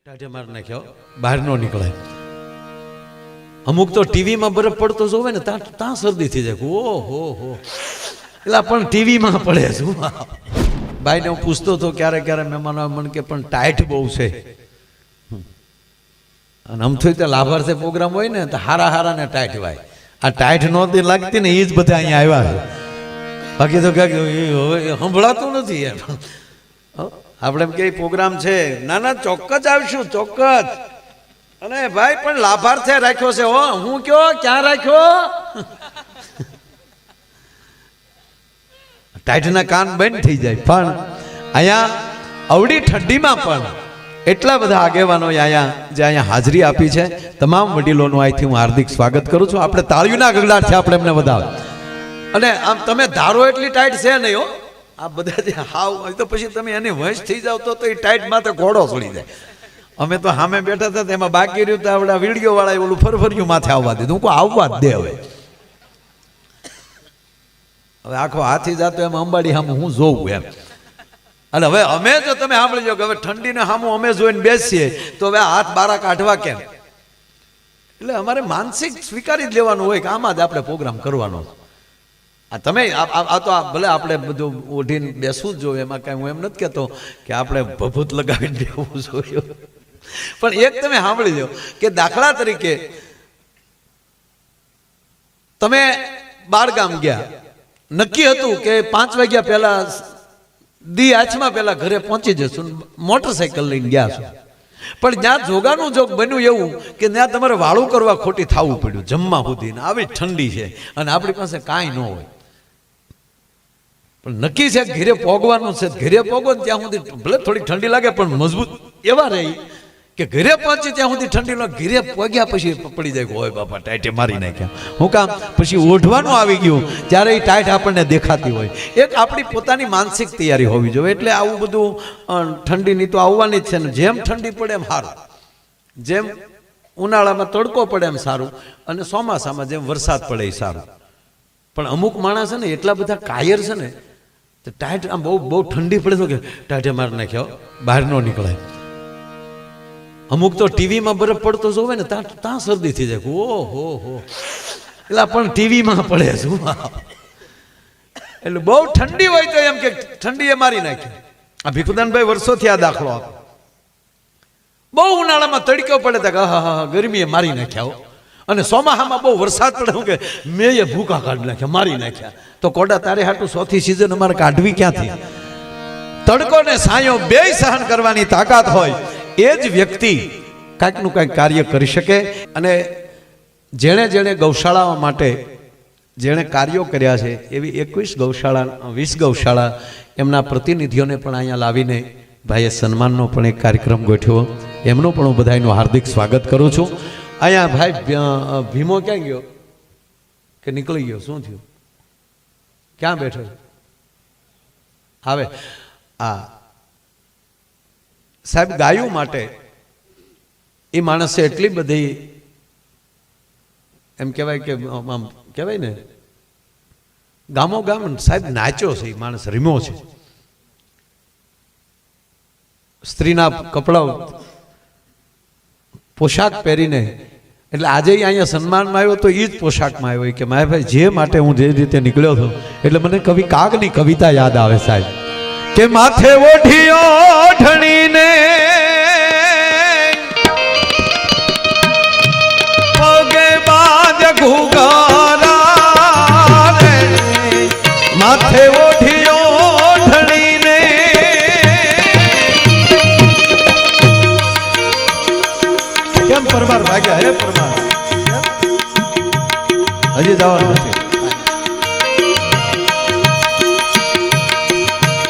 ટાઢે માર નાખ્યો, બહાર નો નીકળે. અમુક તો ટીવીમાં બરફ પડતો જોવે ને ત્યાં શરદી થઈ જાય. ઓહો હો, એટલે પણ ટીવીમાં પડે શું. ભાઈને હું પૂછતો હતો ક્યારેક ક્યારેક મહેમાનો મને કે પણ ટાઈટ બહુ છે. અને આમ થઈ તો લાભાર્થી પ્રોગ્રામ હોય ને તો હારા ને ટાઈટ વાય. આ ટાઈટ નહોતી લાગતી ને એ જ બધા અહીંયા આવ્યા છે. બાકી તો ક્યાંક સંભળાતું નથી એમ. આપણે એમ કે પ્રોગ્રામ છે, ના ના ચોક્કસ આવીશું, ચોક્કસ. અને ભાઈ પણ લાભાર્થે રાખ્યો છે. હો હું કયો ક્યાં રાખ્યો? ટાઈટના કાન બંધ થઈ જાય. પણ અહીંયા અવળી ઠંડીમાં પણ એટલા બધા આગેવાનો અહીંયા જે અહીંયા હાજરી આપી છે, તમામ વડીલોનું અહીંથી હું હાર્દિક સ્વાગત કરું છું. આપણે તાળીઓના ગગડાટ છે, આપણે એમને વધાવે. અને આમ તમે ધારો એટલી ટાઈટ છે નહીં હો. આ બધા જે હાવ હોય તો પછી તમે એની વંશ થઈ જાવ તો એ ટાઈટ માથે ઘોડો ચડી જાય. અમે તો સામે બેઠા હતા એમાં બાકી રહ્યું તો આપણા વિડીયો વાળા ઓલું ફરફરિયું માથે આવવા દીધું. હું આવવા જ દે. હવે આખો હાથી જાતો એમ અંબાડી સામે હું જોઉં એમ. અને હવે અમે જો તમે સાંભળી લો કે હવે ઠંડીને સામું અમે જોઈને બેસીએ તો હવે હાથ બારા કાઢવા કેમ? એટલે અમારે માનસિક સ્વીકારી જ લેવાનું હોય કે આમાં જ આપણે પ્રોગ્રામ કરવાનો. આ તમે આ તો ભલે આપણે બધું ઓઢીને બેસવું જ જોઈએ, એમાં કાંઈ હું એમ નથી કહેતો કે આપણે ભભૂત લગાવીને બેસવું જોઈએ. પણ એક તમે સાંભળી લો કે દાખલા તરીકે તમે બારગામ ગયા, નક્કી હતું કે 5 વાગ્યા પહેલા દી આછમાં પહેલા ઘરે પહોંચી જશું, મોટરસાઇકલ લઈને ગયા છો. પણ જ્યાં જોગાનું જોગ બન્યું એવું કે ત્યાં તમારે વાળું કરવા ખોટી થવું પડ્યું જમવા સુધી. આવી ઠંડી છે અને આપણી પાસે કાંઈ ન હોય. પણ નક્કી છે ઘરે પોગવાનું છે. ઘરે પોગો ત્યાં સુધી ભલે થોડી ઠંડી લાગે પણ મજબૂત એવા રહી કે ઘરે પહોંચી ત્યાં સુધી ઠંડી લાગે. ઘરે પોગ્યા પછી પડી જાય કે હોય બાપા ટાઈટે મારી નાખ્યા. હું કામ પછી ઓઢવાનું આવી ગયું ત્યારે એ ટાઈટ આપણને દેખાતી હોય. એક આપણી પોતાની માનસિક તૈયારી હોવી જોઈએ. એટલે આવું બધું ઠંડીની તો આવવાની જ છે ને. જેમ ઠંડી પડે એમ સારું, જેમ ઉનાળામાં તડકો પડે એમ સારું, અને ચોમાસામાં જેમ વરસાદ પડે એ સારું. પણ અમુક માણસ છે ને એટલા બધા કાયર છે ને, તો ટાઈટ આમ બહુ ઠંડી પડે તો કે ટાઈટે મારી નાખ્યો, બહાર ન નીકળે. અમુક તો ટીવીમાં બરફ પડતો જોવે ને ત્યાં શરદી થઈ જાય. ઓહો હો, એટલે પણ ટીવીમાં પડે શું. એટલે બહુ ઠંડી હોય તો એમ કે ઠંડીએ મારી નાખ્યો. આ ભીખુદાનભાઈ વર્ષોથી આ દાખલો આપે. બહુ ઉનાળામાં તડકો પડે તો હા ગરમીએ મારી નાખ્યા. અને ચોમાસામાં બહુ વરસાદ પડે હું કે મેં એ ભૂકા કાઢી નાખ્યા, મારી નાખ્યા. તો કોડા તારે હાટું ચોથી સિઝન અમારે કાઢવી ક્યાંથી? તડકો ને સાયો બે સહન કરવાની તાકાત હોય એ જ વ્યક્તિ કાંઈકનું કાંઈક કાર્ય કરી શકે. અને જેણે ગૌશાળાઓ માટે જેણે કાર્યો કર્યા છે એવી 21 ગૌશાળા 20 ગૌશાળા એમના પ્રતિનિધિઓને પણ અહીંયા લાવીને ભાઈએ સન્માનનો પણ એક કાર્યક્રમ ગોઠવ્યો. એમનું પણ હું બધાનું હાર્દિક સ્વાગત કરું છું. અહીંયા ભાઈ ભીમો ક્યાં ગયો કે નીકળી ગયો? શું થયું? ક્યાં બેઠો આવે? સાહેબ ગાયું માટે એ માણસે એટલી બધી એમ કહેવાય કે આમ કહેવાય ને ગામો ગામ સાહેબ નાચ્યો છે. એ માણસ રીમો છે. સ્ત્રીના કપડાઓ પોશાક પહેરીને, એટલે આજે અહીંયા સન્માનમાં આવ્યો તો એ જ પોશાકમાં આવ્યો કે માયાભાઈ જે માટે હું જે રીતે નીકળ્યો હતો એટલે મને કવિ કાગની કવિતા યાદ આવે સાહેબ કે માથે ઓઢિયો ઢણીને પગે બાજ ઘુઘરા રે, માથે ઓઢિયો ઢણીને. કેમ પરમાર ભાગ્યા? હે પરમાર હજી જવાનું નથી.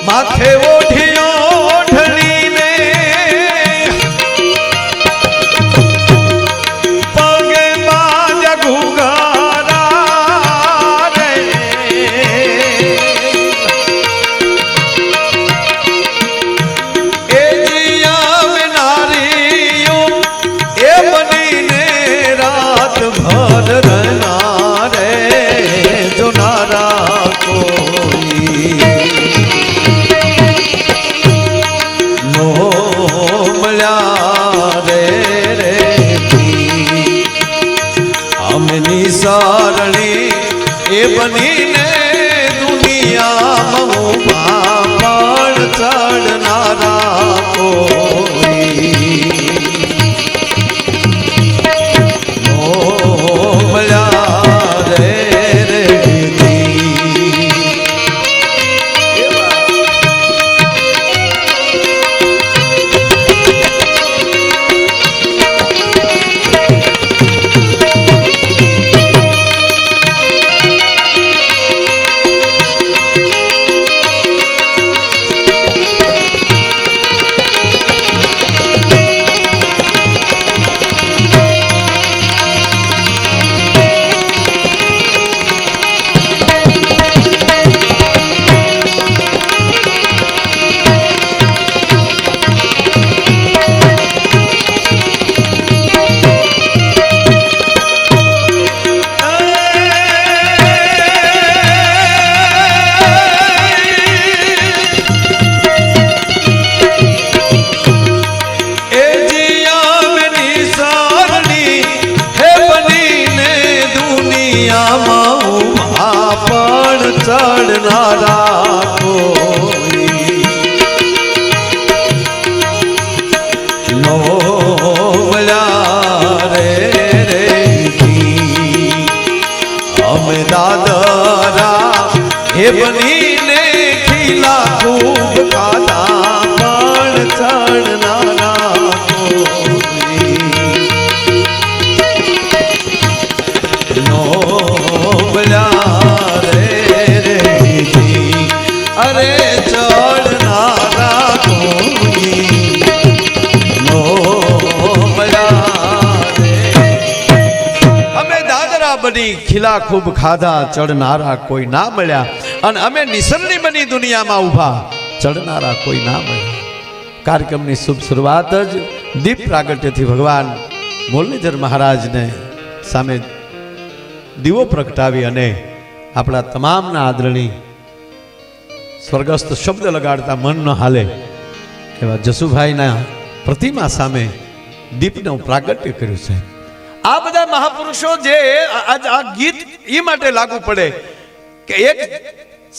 માથે ઓઢિયો ઢળીને પગે બાજ ઘુઘરા રે, એ જીયા નારીઓ એ બનીને રાત ભર રહેના રે, જો નારા કોઈ રે અમે નિસરણી એ બનીને દુનિયામાં ઊભા પણ ચડનારા કોઈ મળ્યા રે ચડનારા કોઈ નો મળ્યા રે અમે દાદરા હે બનીને ખીલા ખૂબ ખાધા પણ ચડનારા કોઈ નો મળ્યા અરે ચડનારા કોઈ નો મળ્યા રે અમે દાદરા બની ખીલા ખૂબ ખાધા ચડનારા કોઈ ના મળ્યા અને અમે નિસરણી બની દુનિયામાં ઊભા ચડનારા કોઈ ના મળ્યા. કાર્યક્રમની શુભ શરૂઆત જ દીપ પ્રાગટ્યથી ભગવાન મુરલીધર મહારાજને સામે દીવો પ્રગટાવી અને આપણા તમામના આદરણી સ્વર્ગસ્થ શબ્દ લગાડતા મન ન હાલે એવા જસુભાઈના પ્રતિમા સામે દીપનું પ્રાગટ્ય કર્યું છે. આ બધા મહાપુરુષો જે આ ગીત એ માટે લાગુ પડે કે એક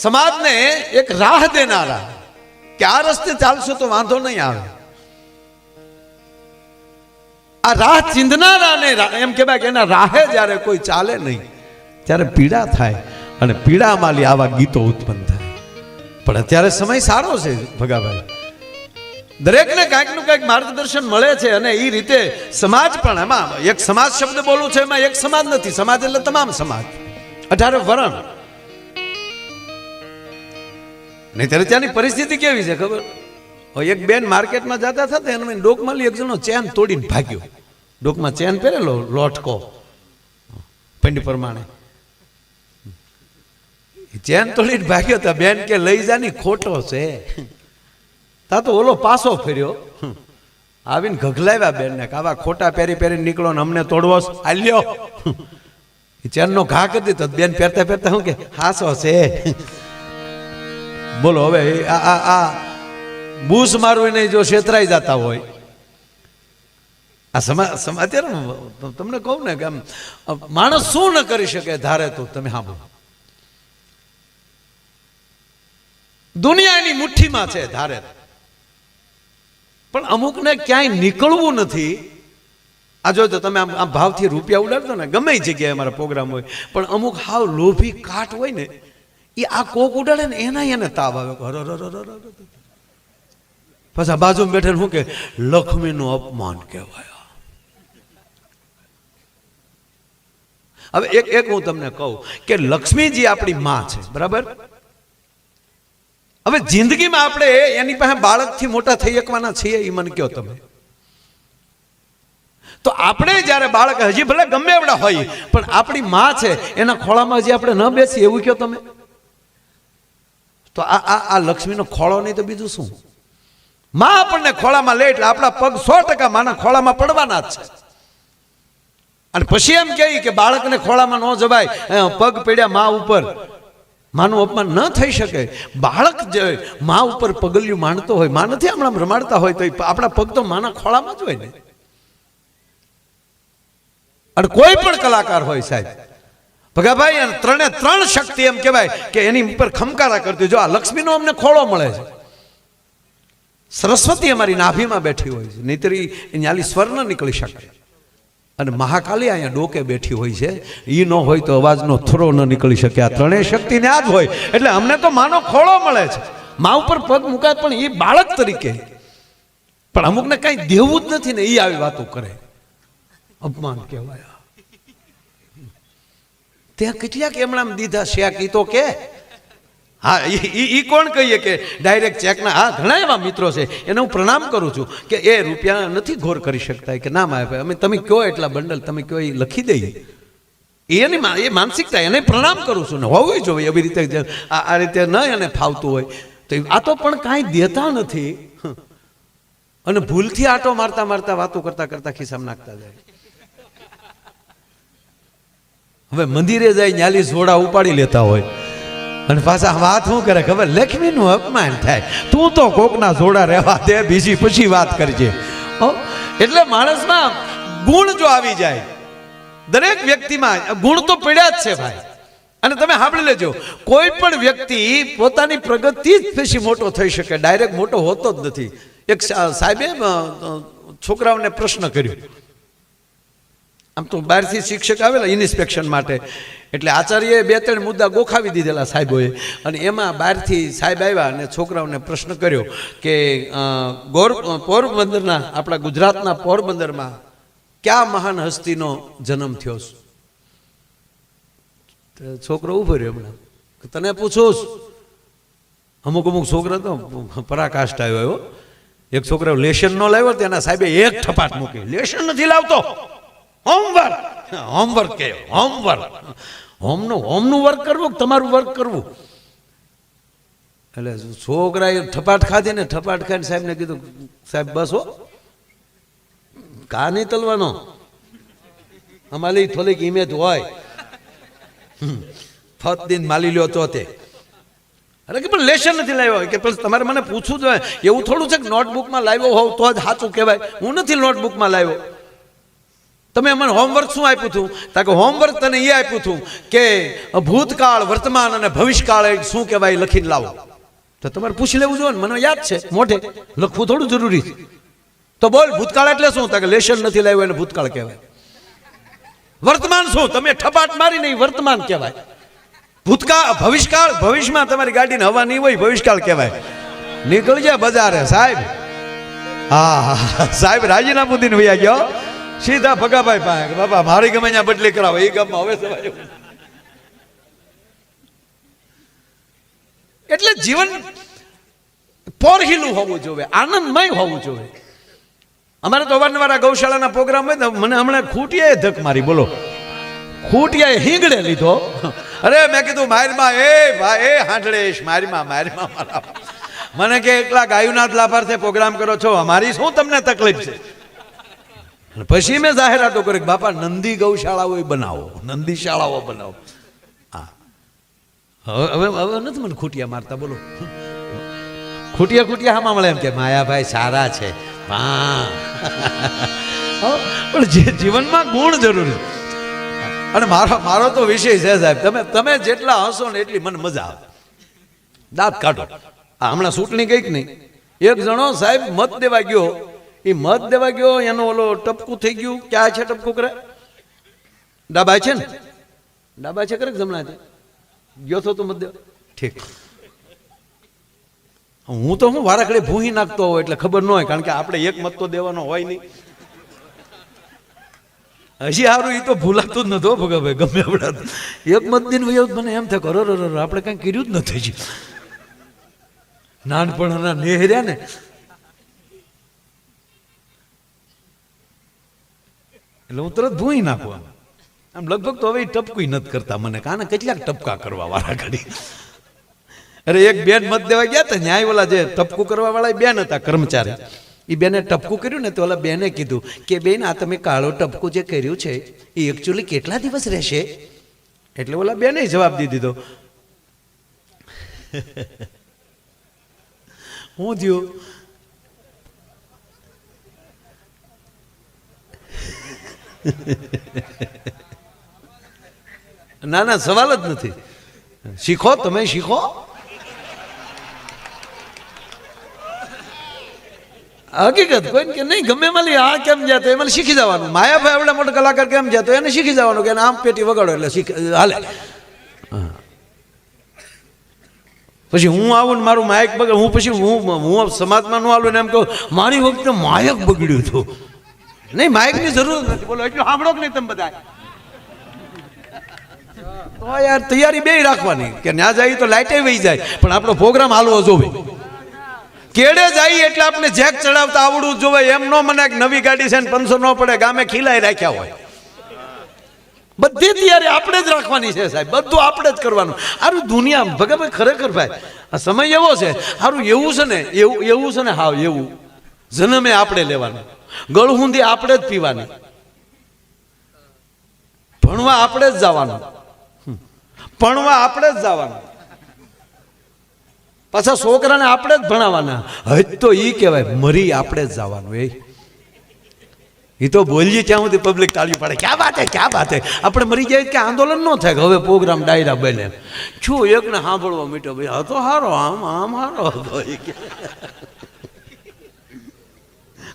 સમાજને એક રાહ દેનારા કે આ રસ્તે ચાલશો તો વાંધો નહીં આવે. આ રાહ ચીંધનારાને એમ કહેવાય કે એના રાહે જ્યારે કોઈ ચાલે નહીં ત્યારે પીડા થાય અને પીડામાં આવા ગીતો ઉત્પન્ન થાય. પણ અત્યારે સમય સારો છે ભગાભાઈ, દરેકને કાંઈક નું કાંઈક માર્ગદર્શન મળે છે અને એ રીતે સમાજ પણ એમાં એક સમાજ શબ્દ બોલું છે એમાં એક સમાજ નથી, સમાજ એટલે તમામ સમાજ 18 વર્ણ. નહીં ત્યારે ત્યાંની પરિસ્થિતિ કેવી છે ખબર? એક બેન માર્કેટમાં જતા હતા એને ડોકમાં એક જણો ચેન તોડીને ભાગ્યો. ડોકમાં ચેન પહેરેલો લોટકો પંડી પ્રમાણે ચેન તોડીને ભાગ્યો તો બેન કે લઈ જાની ખોટો છે. તા તો ઓલો પાછો ફર્યો આવીને ઘગલાવ્યા બેન ને કે આવા ખોટા પહેરી પહેરી નીકળો ને અમને તોડવો આલ્યો. ચેન નો ઘા કરી દીધો. બેન પહેરતા પહેરતા શું કે હાસો છે. બોલો હવે આ બૂસ મારવું નહીં જો છેતરાઈ જતા હોય આ સમાજ તમને કહું ને કે માણસ શું ન કરી શકે ધારે તો તમે સાંભળો. દુનિયાની મુઠ્ઠીમાં છે ધારે, પણ અમુકને ક્યાંય નીકળવું નથી. આ જો તો તમે આમ ભાવથી રૂપિયા ઉડાડતો ને ગમે જગ્યાએ અમારા પ્રોગ્રામ હોય, પણ અમુક હાવ લોભી કાટ હોય ને એ આ કોક ઉડાડે ને એના એને તાવ આવે. પછી બાજુમાં બેઠેલું શું કે લક્ષ્મીનું અપમાન કહેવાય. હવે એક હું તમને કહું કે લક્ષ્મીજી આપણી માં છે, બરાબર? હવે જિંદગીમાં આપણે એની પાસે બાળકથી મોટા થઈ શકવાના છીએ એ મને કહો તમે. તો આપણે જ્યારે બાળક હજી ભલે ગમે એવડા હોય પણ આપણી માં છે એના ખોળામાં હજી આપણે ન બેસી એવું કહો તમે. તો આ લક્ષ્મીનો ખોળો નહીં તો બીજું શું? માં આપણને ખોળામાં લે એટલે આપણા પગ 100% માના ખોળામાં પડવાના જ છે. અને પછી એમ કહે કે બાળકને ખોળામાં ન જવાય, પગ પડ્યા માં ઉપર, માનું અપમાન ન થઈ શકે. બાળક જે માં ઉપર પગલિયું માંડતો હોય, માં નથી હમણાં રમાડતા હોય તો આપણા પગ તો માના ખોળામાં જ હોય ને. અને કોઈ પણ કલાકાર હોય સાહેબ, ભગાભાઈ, અને ત્રણે ત્રણ શક્તિ એમ કહેવાય કે એની ઉપર ખમકારા કરતી. જો આ લક્ષ્મીનો અમને ખોળો મળે છે, સરસ્વતી અમારી નાભીમાં બેઠી હોય છે, નહીતર ન્યાલી સ્વર ન નીકળી શકે. અને મહાકાલી અહીંયા ડોકે બેઠી હોય છે, એ ન હોય તો અવાજનો થરો ન નીકળી શકે. આ ત્રણેય શક્તિ ને આ જ હોય એટલે અમને તો માનો ખોળો મળે છે. મા ઉપર પગ મુકાય પણ એ બાળક તરીકે, પણ અમુકને કઈ દેવું જ નથી ને એ આવી વાતો કરે, અપમાન કહેવાય. ત્યાં કેટલાક એમણામ દીધા શેક, ઈ તો કે હા ઈ કોણ કહીએ કે ડાયરેક્ટ ચેકના. હા, ઘણા એવા મિત્રો છે, એને હું પ્રણામ કરું છું કે એ રૂપિયા નથી ઘોર કરી શકતા, કે ના મારે અમે તમે કયો એટલા બંડલ તમે કયો એ લખી દઈએ. એની એ માનસિકતા, એને પ્રણામ કરું છું ને હોવું જોઈએ એવી રીતે. આ રીતે ન એને ફાવતું હોય તો આ તો પણ કાંઈ દેતા નથી, અને ભૂલથી આટો મારતા મારતા વાતો કરતા કરતા ખિસ્સામાં નાખતા જાય. હવે મંદિરે જાય ન્યાલી જોડા ઉપાડી લેતા હોય અને પાછા વાત શું કરે ખબર, લક્ષ્મીનું અપમાન થાય. તું તો કોકના જોડા રહેવા દે, બીજી પછી વાત કરજે. એટલે માણસમાં ગુણ જો આવી જાય, દરેક વ્યક્તિમાં ગુણ તો પડ્યા જ છે ભાઈ. અને તમે સાંભળી લેજો, કોઈ પણ વ્યક્તિ પોતાની પ્રગતિ જ પછી મોટો થઈ શકે, ડાયરેક્ટ મોટો હોતો જ નથી. એક સાહેબે છોકરાઓને પ્રશ્ન કર્યો, આમ તો બહારથી શિક્ષક આવેલા ઇન્સ્પેક્શન માટે, એટલે આચાર્યએ 2-3 મુદ્દા ગોખાવી દીધેલા સાહેબોએ, અને એમાં બહારથી સાહેબ આવ્યા અને છોકરાઓને પ્રશ્ન કર્યો કે પોરબંદરના, આપણા ગુજરાતના પોરબંદરમાં કયા મહાન હસ્તીનો જન્મ થયો? છોકરો ઉભો રહ્યો, હમણાં તને પૂછું. અમુક છોકરા તો પરાકાષ્ઠ આવ્યો. એક છોકરો લેશન ન લાવ્યો, તેના સાહેબે એક ઠપાટ મૂકી, લેશન નથી લાવતો, હોમવર્ક. હોમવર્ક કે હોમવર્ક, હોમનું વર્ક કરવું, તમારું વર્ક કરવું. એટલે છોકરાએ ઠપાટ ખાધી ને, ઠપાટ ખાઈને સાહેબને કીધું, સાહેબ બસ હો, કા નહીં તલવાનો, અમારી થોડીક ઇમેજ હોય, ફત દિન માલી લ્યો તો તે. અરે કે પણ લેશન નથી લાવ્યો, કે પછી તમારે મને પૂછવું જોઈએ. એવું થોડું છે કે નોટબુકમાં લાવ્યો હોવ તો જ સાચું કહેવાય. હું નથી નોટબુકમાં લાવ્યો. તમે મને હોમવર્ક શું આપ્યું હતું? તાકે હોમવર્ક તને એ આપ્યું હતું કે ભૂતકાળ, વર્તમાન અને ભવિષ્યકાળ શું કહેવાય લખીને લાવો. તો તમારે પૂછી લેવું જોઈએ ને, મને યાદ છે મોઢે, લખવું થોડું જરૂરી છે. તો બોલ ભૂતકાળ એટલે શું? તાકે લેશન નથી લાવ્યો એને ભૂતકાળ કહેવાય. વર્તમાન શું? તમે ઠપાટ મારી નહીં, વર્તમાન કહેવાય. ભૂતકાળ, ભવિષ્યકાળ, ભવિષ્યમાં તમારી ગાડીને હવા નહીં હોય, ભવિષ્યકાળ કહેવાય. નીકળી જાય બજારે સાહેબ. હા સાહેબ રાજીનામું દીને વયા ગયો સીધા ભગાભાઈ પાસે, બાપા મારી ગમે ત્યાં બદલી કરાવો, એ ગામમાં હવે સવાય. એટલે જીવન પોરહીલું હોવું જોઈએ, આનંદમય હોવું જોઈએ. અમારે તો અવારનવાર ગૌશાળાના પ્રોગ્રામ હોય ને, મને હમણાં ખૂટિયાએ ધક મારી, બોલો ખૂટિયાએ હિંગડે લીધો. અરે મેં કીધું મારીમાં, એ ભાઈ એ હાંડળેશ મારીમાં મારા. મને કે એકલા ગાયુનાથ લાભાર્થે પ્રોગ્રામ કરો છો, અમારી શું તમને તકલીફ છે? પછી મેં જાહેરાતો કરી કે બાપા નંદી ગૌશાળાઓ બનાવો, નંદી શાળાઓ બનાવો. હા હવે નથી મને ખૂટિયા મારતા, બોલો ખૂટિયા હામાં મળે એમ કે માયાભાઈ સારા છે. પણ જીવનમાં ગુણ જરૂરી. અને મારો તો વિષય છે સાહેબ, તમે જેટલા હસો ને એટલી મને મજા આવે. દાંત કાઢો. હમણાં ચૂંટણી ગઈ કે નહીં, એક જણો સાહેબ મત દેવા ગયો, એ મત દેવા ગયો, એનો ઓલો ટપકું થઈ ગયું. ક્યાં છે ટપકું કરે? ડાબા છે ને, ડાબા છે કરે જમણા છે? ગયો તો મત દેવા, ઠીક. હું તો હું વારાખડે ભૂહી નાખતો હોય એટલે ખબર ન હોય, કારણ કે આપણે એક મત તો દેવાનો હોય નહીં. હજી સારું એ તો ભૂલાતું જ નતો ભગાભાઈ, ગમે આપણા એક મત દિન મને એમ થાય કરો આપણે કઈ કર્યું જ નથી. નાનપણના નેહર્યા ને એટલે હું તરત ભૂઈ નાખું. આમ લગભગ તો હવે ટપકું નથી કરતા મને, કાને કેટલાક ટપકા કરવા વાળા ઘડી. અરે એક બેન મત દેવા ગયા હતા, ન્યાય ઓલા જે ટપકું કરવા વાળા બેન હતા કર્મચારી, એ બેને ટપકું કર્યું ને તો ઓલા બેને કીધું કે બેન આ તમે કાળો ટપકું જે કર્યું છે એ એકચ્યુઅલી કેટલા દિવસ રહેશે? એટલે ઓલા બેને જવાબ દી દીધો, હું થયું ના ના, સવાલ જ નથી. શીખો, તમે શીખો. હકીકત કોઈ કે નહીં, ગમે માલી આ કેમ જતો એમાં શીખી જવાનું. માયાભાઈ આવડા મોટા કલાકાર કેમ જતો એને શીખી જવાનું કે આમ પેટી વગાડો એટલે શીખ હાલે. પછી હું આવું ને મારું માયક બગડ, હું પછી હું સમાજમાં ન આવું ને એમ કહું મારી વખતે માયક બગડ્યું હતું. નહીં, માયકની જરૂર નથી. બોલો એટલું સાંભળો કે નહીં તમે બધા? તો યાર તૈયારી બે રાખવાની કે ના જાય તો લાઈટે વહી જાય પણ આપણો પ્રોગ્રામ હાલવો જોવે. કેડે જાય એટલે આપણે જેક ચડાવતા આવડવું જોવે. એમ નો મને એક નવી ગાડી છે ને 500 ન પડે, ગામે ખીલાઈ રાખ્યા હોય. બધી તૈયારી આપણે જ રાખવાની છે સાહેબ, બધું આપણે જ કરવાનું. આરું દુનિયા ભગવાન ખરેખર ભાઈ આ સમય એવો છે, આરું એવું છે ને, એવું છે ને, હાવ એવું જન્મે આપણે લેવાનું, ગળહુંદી આપણે જ પીવાની, ભણવા આપણે જ જવાનું, ભણવા આપણે જ જવાનું, પાછા છોકરાને આપણે જ ભણાવવાના. હજ તો ઈ કહેવાય મરી આપણે જ જવાનું. એ તો બોલીએ ત્યાં સુધી પબ્લિક તાળી પાડે, ક્યાં વાત હે, ક્યાં વાત હે. આપણે મરી જાય કે આંદોલન ન થાય કે હવે પ્રોગ્રામ ડાયરા બને. શું એકને સાંભળવા મીઠો ભાઈ હતો હારો, આમ હારો હતો.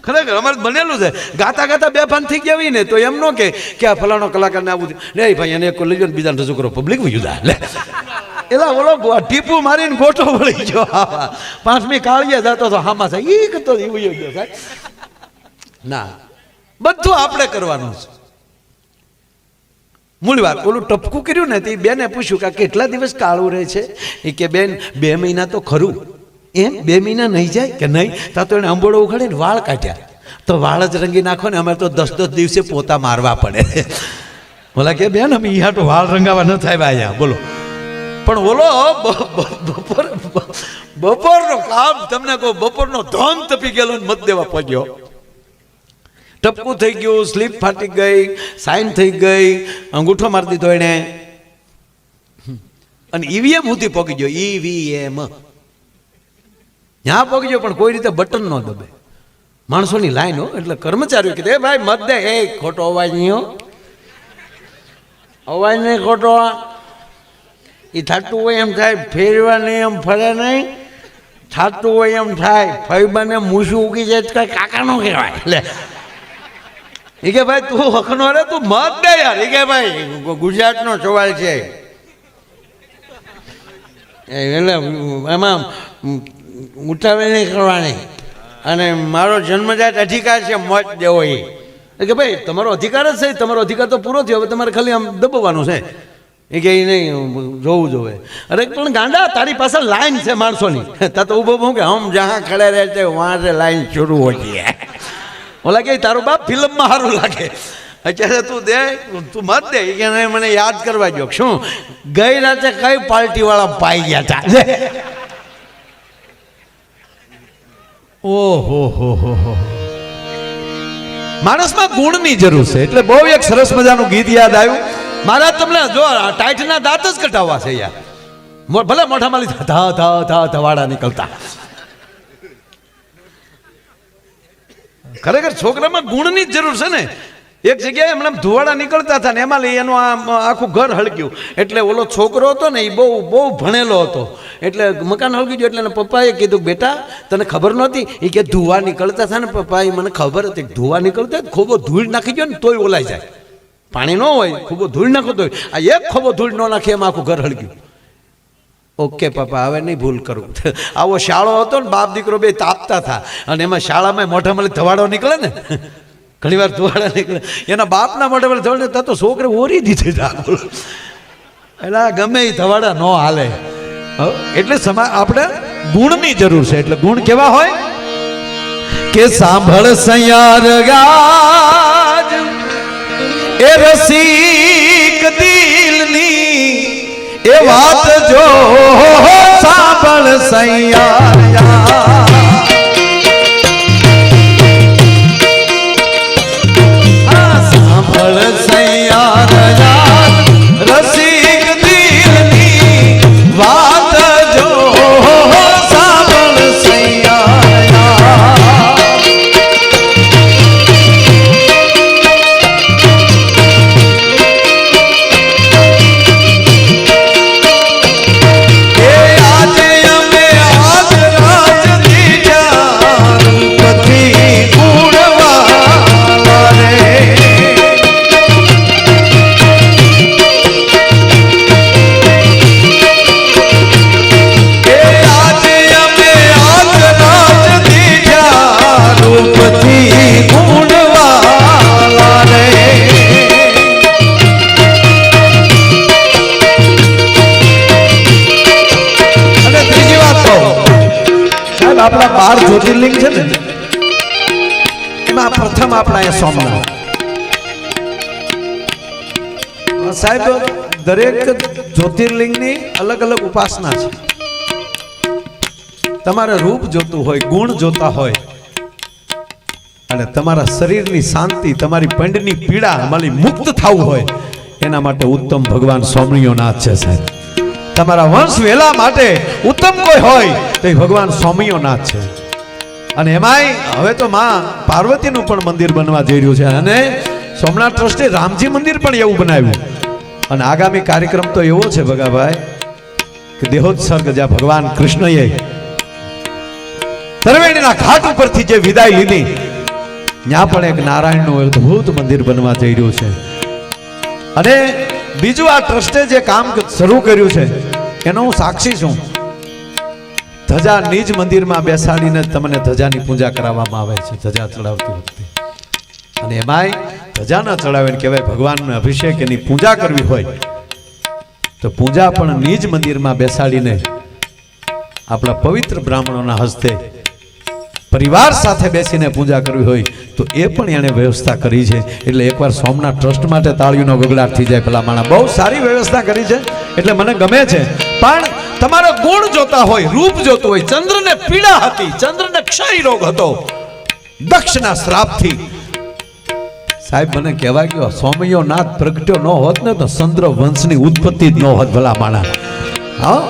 ખરેખર અમારે બનેલું છે. ગાતા ગાતા બેફાન થઈ ગયા હોય ને તો એમ ન કે આ ફલાણો કલાકારને આવું નહીં ભાઈ એને એક લઈ જાઓ બીજાને રજૂ કરો, પબ્લિક વયું જાય લે એલા ઓલો ટીપુ મારીને ગોટો વળી ગયો. હા, 5મી કાળીએ જતો તો હામાં થાય એ કરતો એવું ગયો સાહેબ. ના, બધું આપણે કરવાનું છે. મૂળ વાત ઓલું ટપકું કર્યું ને તે બેને પૂછ્યું કે કેટલા દિવસ કાળું રહે છે? એ કે બેન 2 મહિના તો ખરું. એમ 2 મહિના નહીં જાય કે નહીં? તા તો એને અંબોડો ઉઘાડીને વાળ કાઢ્યા. તો વાળ જ રંગી નાખો ને અમારે તો 10 દિવસે પોતા મારવા પડે. બોલા કે બેન અમે ઈયા તો વાળ રંગાવા ન થાય ભાઈ. બોલો પણ ઓલો બપોરનો કામ તમને કહું, બપોરનો ધન તપી ગયેલો મત દેવા પગ્યો. ટપકું થઈ ગયું, સ્લીપ ફાટી ગઈ, સાઈન થઈ ગઈ, અંગૂઠો મારી દીધો એને, અને ઈવીએમ સુધી પહોંચી ગયો. ઈવીએમ ત્યાં પહોંચી ગયો પણ કોઈ રીતે બટન ન દબે. માણસોની લાઈન હો. એટલે કર્મચારીઓ કીધું એ ભાઈ મત દે. એ ખોટો અવાજ નહીં હો, અવાજ નહીં ખોટો. એ થતું હોય એમ થાય, ફેરવા નહીં એમ ફરે નહીં, થતું હોય એમ થાય. ફઈબાને મૂછું ઉગી જાય તો કઈ કાકા નો કહેવાય. એટલે એ કે ભાઈ તું હકનો રે, તું મત દે યાર. એ કે ભાઈ ગુજરાતનો સવાલ છે એટલે એમાં ઉતાવળ નહીં કરવાની, અને મારો જન્મજાત અધિકાર છે મત દેવો. એ કે ભાઈ તમારો અધિકાર જ છે, તમારો અધિકાર તો પૂરો થયો, હવે તમારે ખાલી આમ દબાવવાનું છે. એ કે નહીં જોવું જોવે. અરે પણ ગાંડા તારી પાસે લાઈન છે માણસોની, તા તો ઊભો હું કે હમ જहाँ ખડે રહેતે વહાં સે લાઈન શરૂ હોતી હૈ. ઓલા કે તારું બાપ ફિલ્મમાં સારું લાગે, અત્યારે તું દે, તું મત દે. કે મને યાદ કરવા જો શું ગઈ રાતે કઈ પાર્ટી વાળા પાઈ ગયા હતા. ઓહો હો. માણસમાં ગુણની જરૂર છે. એટલે બહુ એક સરસ મજાનું ગીત યાદ આવ્યું મારા તમને. જો ટાઈટના દાંત જ કટાવવા છે યાર, ભલે મોઢામાં ધવાડા નીકળતા. ખરેખર છોકરામાં ગુણની જ જરૂર છે ને. એક જગ્યાએ હમણાં ધુવાડા નીકળતા હતા ને એમાં લઈ એનું આખું ઘર હળગ્યું. એટલે ઓલો છોકરો હતો ને એ બહુ ભણેલો હતો, એટલે મકાન હળગી ગયું. એટલે પપ્પાએ કીધું બેટા તને ખબર નહોતી? એ કે ધુવા નીકળતા હતા ને પપ્પા, એ મને ખબર હતી. ધુવા નીકળતા ખોબો ધૂળ નાખી ગયો ને તોય ઓલાઈ જાય. પાણી ન હોય, ખોબો ધૂળ નાખો તોય. આ એક ખોબો ધૂળ ન નાખે એમાં આખું ઘર હળગ્યું. ઓકે પપ્પા હવે નહીં ભૂલ કરું. આવો શાળો હતો ને, બાપ દીકરો બે તાપતા હતા, અને એમાં શાળામાં મોઢામાં ધવાડો નીકળે ને, ઘણી વાર ધુવાડા નીકળે. એના બાપના મોઢામાં ધવાડે તા તો છોકરે ઓરી દીધી હતા. એટલે ગમે એ ધવાડા ન હાલે. એટલે આપણે ગુણની જરૂર છે. એટલે ગુણ કેવા હોય કે સાંભળ સૈયાર ગાજ એ રસિક દિલની એ વાત જો સાંભળ સૈયાર. સાંભળ સૈયાર રસિક દિલની વાત જો સાંભળ સૈયાર. સોમનાથ. સાહેબ દરેક જ્યોતિર્લિંગની અલગ અલગ ઉપાસના છે. તમારે રૂપ જોતું હોય, ગુણ જોતા હોય અને તમારા શરીરની શાંતિ, તમારી પંડની પીડા અમારી મુક્ત થવું હોય, એના માટે ઉત્તમ ભગવાન સોમણીયો નાથ છે સાહેબ. તમારા વંશ વેલા માટે ઉત્તમ કોઈ હોય તો એ ભગવાન સોમણીયો નાથ છે. અને એમાંય હવે તો માં પાર્વતીનું પણ મંદિર બનવા જઈ રહ્યું છે અને સોમનાથ ટ્રસ્ટે રામજી મંદિર પણ એવું બનાવ્યું. અને આગામી કાર્યક્રમ તો એવો છે ભગાભાઈ કે દેહોત્સર્ગ જ્યાં ભગવાન કૃષ્ણએ તરવેણીના ઘાટ ઉપરથી જે વિદાય લીધી, ત્યાં પણ એક નારાયણનું અદ્ભુત મંદિર બનવા જઈ રહ્યું છે. અને બીજું આ ટ્રસ્ટે જે કામ શરૂ કર્યું છે એનો હું સાક્ષી છું. ધજા નિજ મંદિરમાં બેસાડીને તમને ધજાની પૂજા કરાવવામાં આવે છે ધજા ચડાવતી વખતે. અને એમાંય ધજા ન ચડાવે કહેવાય ભગવાનનો અભિષેક એની પૂજા કરવી હોય તો પૂજા પણ નિજ મંદિરમાં બેસાડીને આપણા પવિત્ર બ્રાહ્મણોના હસ્તે પરિવાર સાથે બેસીને પૂજા કરવી હોય તો એ પણ એણે વ્યવસ્થા કરી છે. એટલે એકવાર સોમનાથ ટ્રસ્ટ માટે તાળીઓનો ગગડાટ થઈ જાય. પેલા માણસ બહુ સારી વ્યવસ્થા કરી છે એટલે મને ગમે છે. પણ તમારો ગુણ જોતા હોય, રૂપ જોતું હોય. ચંદ્રને પીડા હતી, ચંદ્રને ક્ષય રોગ હતો દક્ષના શ્રાપથી. સાહેબ મને કહેવાય ગયો સોમૈયો નાથ પ્રગટ્યો ન હોત ને તો ચંદ્ર વંશની ઉત્પત્તિ જ ન હોત ભલા માણસ. હા